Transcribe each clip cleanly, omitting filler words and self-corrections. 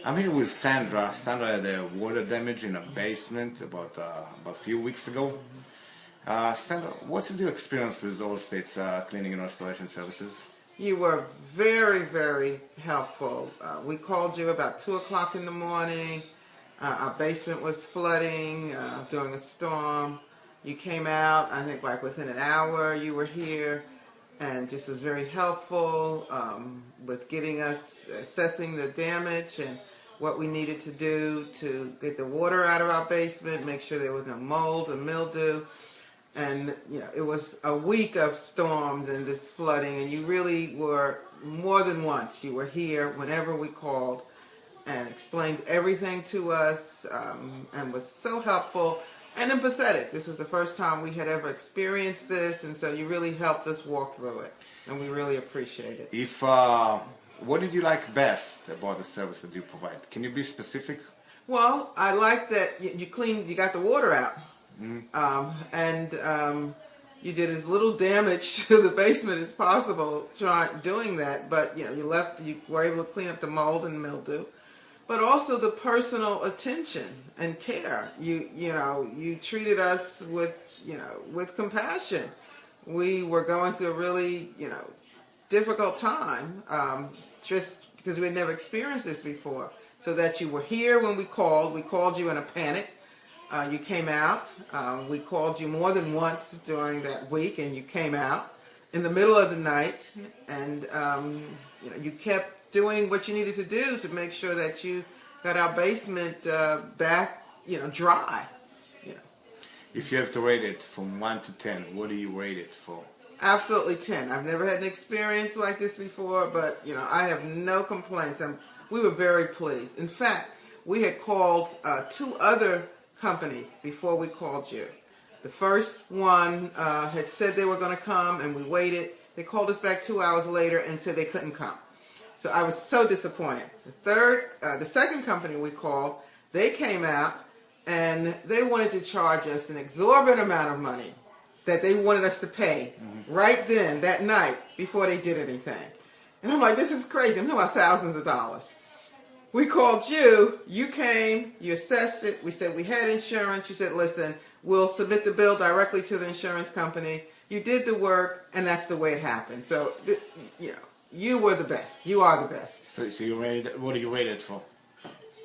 I'm here with Sandra. Sandra had a water damage in a basement about a few weeks ago. Sandra, what is your experience with Allstate's cleaning and restoration services? You were very, very helpful. We called you about 2 o'clock in the morning. Our basement was flooding during a storm. You came out, I think like within an hour you were here, and just was very helpful with getting us, assessing the damage and what we needed to do to get the water out of our basement, make sure there was no mold or mildew. And it was a week of storms and this flooding, and you really were, more than once, you were here whenever we called and explained everything to us, and was so helpful and empathetic. This was the first time we had ever experienced this, and so you really helped us walk through it, and we really appreciate it. What did you like best about the service that you provide? Can you be specific? Well, I like that you got the water out. You did as little damage to the basement as possible doing that, but you were able to clean up the mold and mildew, but also the personal attention and care. You treated us with compassion. We were going through a really difficult time, just because we had never experienced this before. So that you were here when we called you in a panic. You came out. We called you more than once during that week, and you came out in the middle of the night, and you kept doing what you needed to do to make sure that you got our basement back, dry. If you have to rate it from 1 to 10, what do you rate it for? Absolutely 10. I've never had an experience like this before, but I have no complaints. We were very pleased. In fact, we had called 2 other companies before we called you. The first one had said they were going to come, and we waited. They called us back 2 hours later and said they couldn't come. So I was so disappointed. The second company we called, they came out and they wanted to charge us an exorbitant amount of money that they wanted us to pay right then, that night, before they did anything. And I'm like, this is crazy. I'm talking about thousands of dollars. We called you, you came, you assessed it, we said we had insurance, you said, listen, we'll submit the bill directly to the insurance company. You did the work, and that's the way it happened. So, you were the best. You are the best. So what do you rate it for?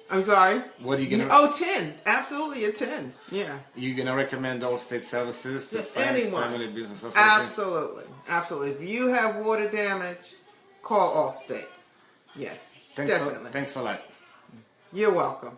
I'm sorry? What are you going to... Oh, 10. Absolutely a 10. Yeah. You're going to recommend Allstate services to friends, anyone. family, business, associates? Absolutely. Absolutely. If you have water damage, call Allstate. Yes. Definitely. Thanks a lot. You're welcome.